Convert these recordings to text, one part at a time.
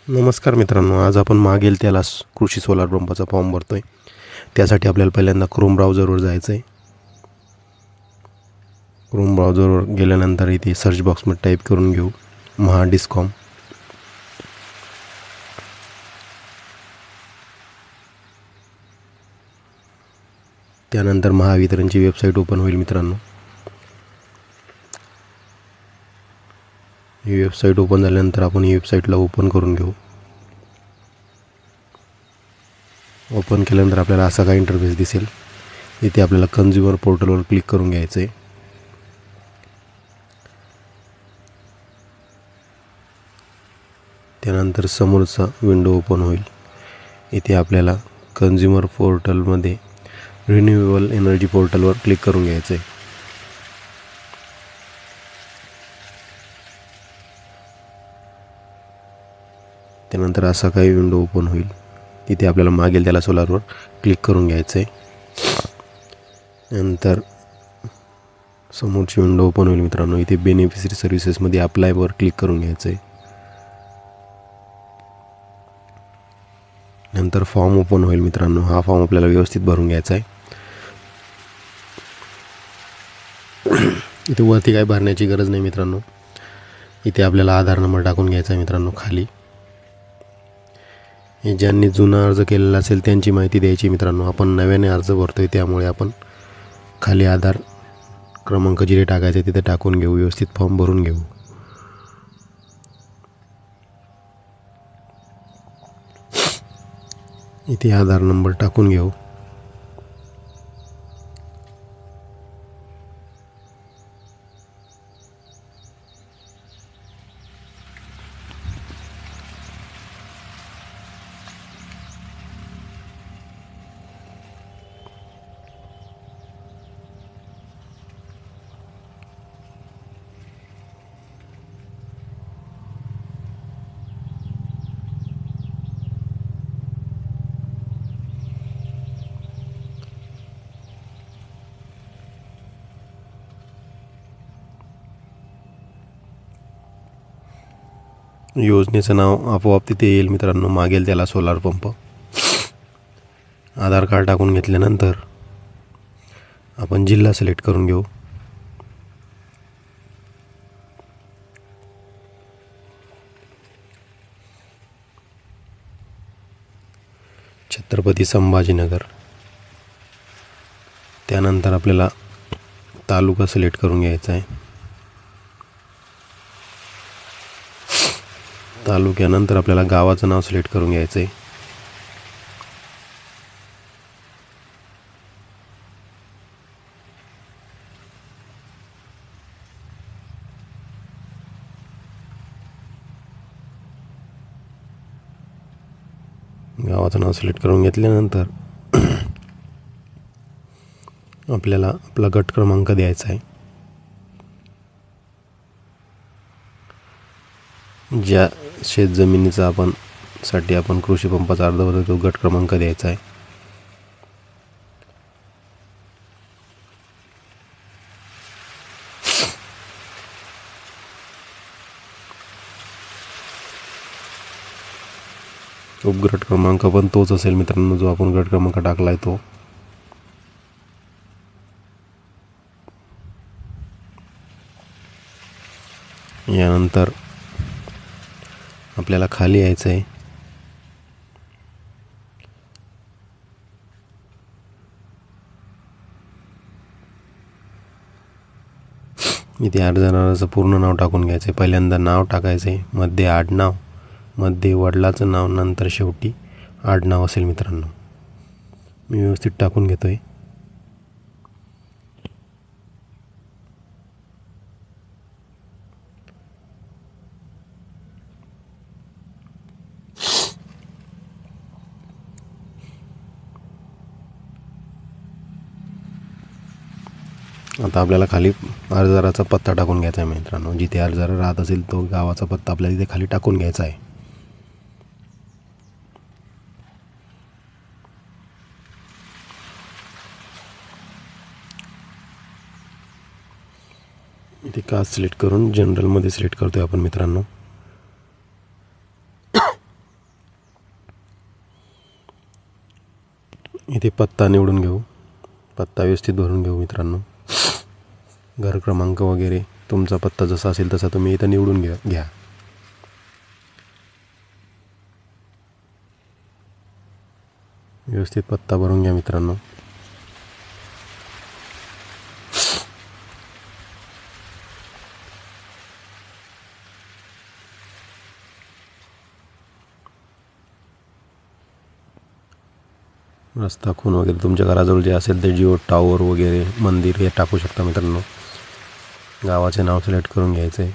नमस्कार मित्रांनो, आज आपण मागेल त्याला कृषी सोलार पंपाचा फॉर्म भरतोय। त्यासाठी आपल्याला पहिल्यांदा क्रोम ब्राउझरवर जायचं आहे। क्रोम ब्राउझरवर गेल्यानंतर इथे सर्च बॉक्समध्ये टाईप करून घेऊ महाडिस्कॉम। त्यानंतर महावितरणची वेबसाईट ओपन होईल मित्रांनो। ही वेबसाईट ओपन झाल्यानंतर आपण ही वेबसाईटला ओपन करून घेऊ। ओपन केल्यानंतर आपल्याला असा काही इंटरफेस दिसेल। इथे आपल्याला कन्झ्युमर पोर्टलवर क्लिक करून घ्यायचं आहे। त्यानंतर समोरचा विंडो ओपन होईल। इथे आपल्याला कन्झ्युमर पोर्टलमध्ये रिन्युएबल एनर्जी पोर्टलवर क्लिक करून घ्यायचं आहे। त्यानंतर असा काही विंडो ओपन होईल। इथे आपल्याला मागेल त्याला सोलारवर क्लिक करून घ्यायचं आहे। नंतर समोरची विंडो ओपन होईल मित्रांनो। इथे बेनिफिशरी सर्व्हिसेसमध्ये अप्लायवर क्लिक करून घ्यायचं आहे। नंतर फॉर्म ओपन होईल मित्रांनो। हा फॉर्म आपल्याला व्यवस्थित भरून घ्यायचा आहे। इथे वरती काय भरण्याची गरज नाही मित्रांनो। इथे आपल्याला आधार नंबर टाकून घ्यायचा आहे मित्रांनो। खाली हे ज्यांनी जुना अर्ज केलेला असेल त्यांची माहिती द्यायची मित्रांनो। आपण नव्याने अर्ज भरतोय त्यामुळे आपण खाली आधार क्रमांक जिथे टाकायचे तिथे टाकून घेऊ। व्यवस्थित फॉर्म भरून घेऊ। इथे आधार नंबर टाकून घेऊ। योजनेचं नाव आपोआप तिथे येईल मित्रांनो। मागेल त्याला सोलार पंप। आधार कार्ड टाकून घेतल्यानंतर आपण जिल्हा सिलेक्ट करून घेऊ। छत्रपती संभाजीनगर। त्यानंतर आपल्याला तालुका सिलेक्ट करून घ्यायचा आहे। तालुक्यानंतर आपल्याला गावाचं नाव सिलेक्ट करून घ्यायचं आहे। गावाचं नाव सिलेक्ट करून घेतल्यानंतर आपल्याला आपला गट क्रमांक द्यायचा आहे। ज्या शेत जमिनीचा आपण कृषी पंपाचा अर्ज भरतो तो गट क्रमांक द्यायचा आहे। उपगट क्रमांक पण तोच असेल मित्रांनो जो आपण गट क्रमांक टाकलाय तो। यानंतर आपल्याला खाली यायचं आहे। इथे अर्जदाराचं पूर्ण नाव टाकून घ्यायचं आहे। पहिल्यांदा नाव टाकायचं आहे, मध्ये आडनाव, मध्ये वडिलाचं नाव, नंतर शेवटी आडनाव असेल मित्रांनो। मी व्यवस्थित टाकून घेतोय। आता आपल्याला खाली अर्जदाराचा पत्ता टाकून घ्यायचा आहे मित्रांनो। जिथे अर्जदार राहत असेल तो गावाचा पत्ता आपल्याला इथे खाली टाकून घ्यायचा आहे। इथे कास्ट सिलेक्ट करून जनरलमध्ये सिलेक्ट करतोय आपण मित्रांनो। इथे पत्ता निवडून घेऊ, पत्ता व्यवस्थित भरून घेऊ मित्रांनो. घर क्रमांक वगैरे तुमचा पत्ता जसा असेल तसा तुम्ही इथं निवडून घ्या. व्यवस्थित पत्ता भरून घ्या मित्रांनो. रस्ता खून वगैरे तुमच्या घराजवळ जे असेल ते जिओ टॉवर वगैरे मंदिर हे टाकू शकता मित्रांनो. गावाचे नाव सिलेक्ट करून घ्यायचं आहे.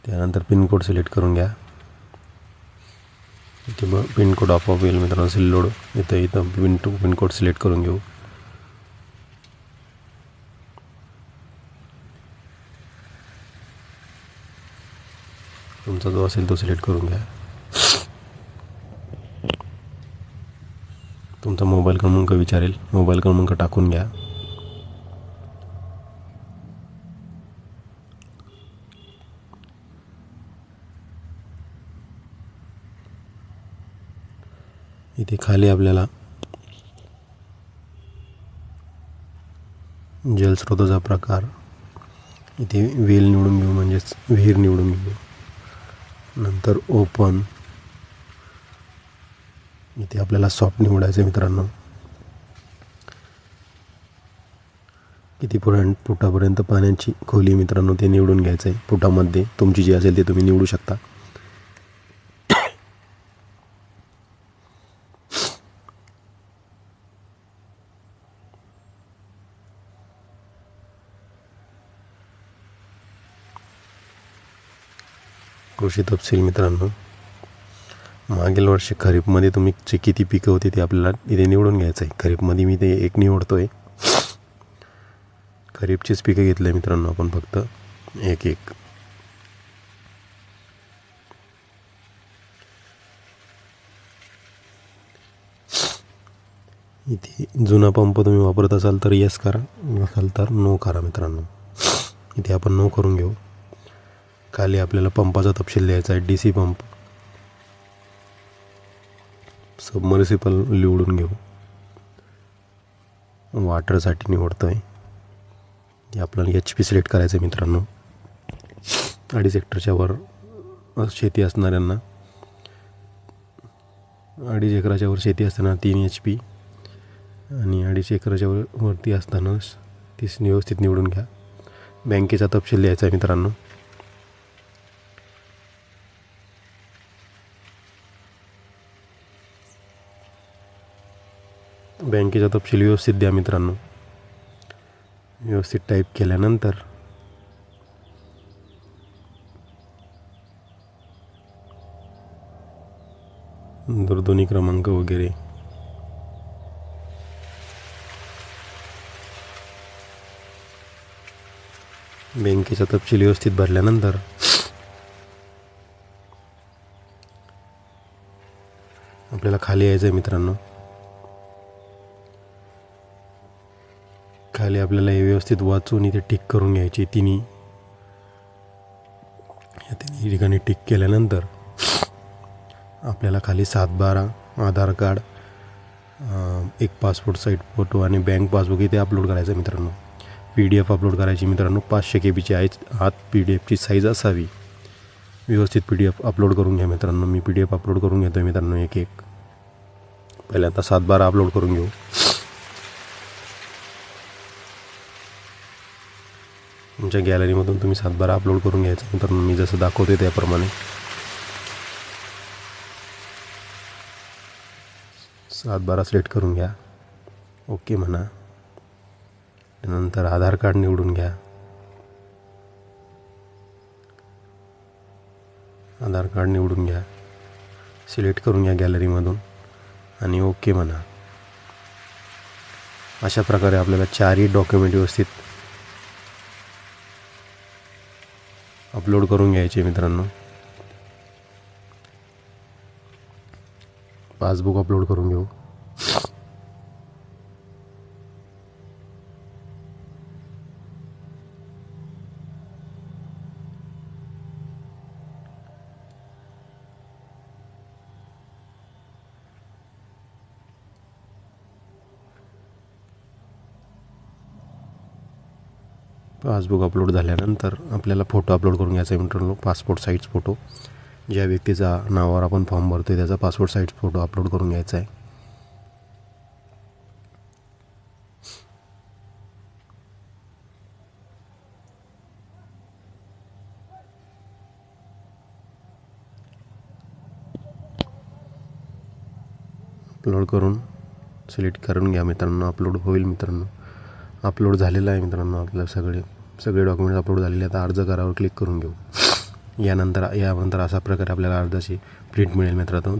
त्यानंतर पिनकोड सिलेक्ट करून घ्या. इथे मग पिनकोड आपोआप येईल मित्रांनो. सिल्लोड इथं पिनकोड सिलेक्ट करून घेऊ. तुमचा जो असेल तो सिलेक्ट करून घ्या. तुमचा मोबाईल क्रमांक विचारेल, मोबाईल क्रमांक टाकून घ्या. इथे खाली आपल्याला जलस्रोताचा प्रकार इथे वेल निवडून घेऊ, म्हणजेच विहीर निवडून घेऊ. नंतर ओपन, इथे आपल्याला सॉफ्ट निवडायचं मित्रांनो. किती फुटापर्यंत पाण्याची खोली मित्रांनो ते निवडून घ्यायचं आहे. फुटामध्ये तुमची जी असेल ते तुम्ही निवडू शकता. कृषी तपशील मित्रांनो, मागील वर्षी खरीपमध्ये तुमची किती पिकं होती ते आपल्याला इथे निवडून घ्यायचं आहे. खरीपमध्ये मी ते एक निवडतो आहे. खरीपचीच पिकं घेतले मित्रांनो आपण फक्त एक. इथे जुना पंप तुम्ही वापरत असाल तर येस करा, नसाल तर नो करा मित्रांनो. इथे आपण नो करून घेऊ. खाली आपल्याला पंपाचा तपशील द्यायचा आहे. DC पंप, सबमर्सिबल निवडून घेऊ. वॉटरसाठी निवडतो आहे. आपल्याला HP सिलेक्ट करायचं आहे मित्रांनो. 2.5 हेक्टरच्या वर शेती असणाऱ्यांना, 2.5 एकराच्या वर शेती असताना 3 HP आणि 2.5 एकराच्या वरती असताना 30 व्यवस्थित निवडून घ्या. बँकेचा तपशील द्यायचा आहे मित्रांनो. बँकेचा तपशील व्यवस्थित द्या मित्रांनो. व्यवस्थित टाईप केल्यानंतर दूरध्वनी क्रमांक वगैरे बँकेचा तपशील व्यवस्थित भरल्यानंतर आपल्याला खाली यायचं आहे मित्रांनो. खाली आपल्याला हे व्यवस्थित वाचून इथे टिक करून घ्यायची. तिन्ही ठिकाणी टिक केल्यानंतर आपल्याला खाली 7/12 आधार कार्ड, एक पासपोर्ट साईज फोटो आणि बँक पासबुक इथे अपलोड करायचं मित्रांनो. PDF अपलोड करायची मित्रांनो. 500 KB आत PDFची साईज असावी. व्यवस्थित PDF अपलोड करून घ्या मित्रांनो. मी PDF अपलोड करून घेतो मित्रांनो एक. पहिल्यांदा 7/12 अपलोड करून घेऊ. तुमच्या गॅलरीमधून तुम्ही 7/12 अपलोड करून घ्यायचं मित्रांनो. मी जसं दाखवते त्याप्रमाणे 7/12 सिलेक्ट करून घ्या. ओके म्हणा. त्यानंतर आधार कार्ड निवडून घ्या. आधार कार्ड निवडून घ्या, सिलेक्ट करून घ्या गॅलरीमधून आणि ओके म्हणा. अशा प्रकारे आपल्याला 4ही डॉक्युमेंट व्यवस्थित अपलोड करून घ्यायचे मित्रांनो. पासबुक अपलोड करून घेऊ. पासबुक अपलोड झाल्यानंतर आपल्याला फोटो अपलोड करून घ्यायचा आहे मित्रांनो. पासपोर्ट साईज फोटो, ज्या व्यक्तीचा नावावर आपण फॉर्म भरतो त्याचा पासपोर्ट साईज फोटो अपलोड करून घ्यायचा आहे. अपलोड करून सिलेक्ट करून घ्या मित्रांनो. अपलोड होईल मित्रांनो. अपलोड झालेलं आहे मित्रांनो. आपलं सगळे डॉक्युमेंट्स अपलोड झालेले. आता अर्ज करावर क्लिक करून घेऊ. यानंतर अशा प्रकारे आपल्याला अर्जाची प्रिंट मिळेल मित्रांनो.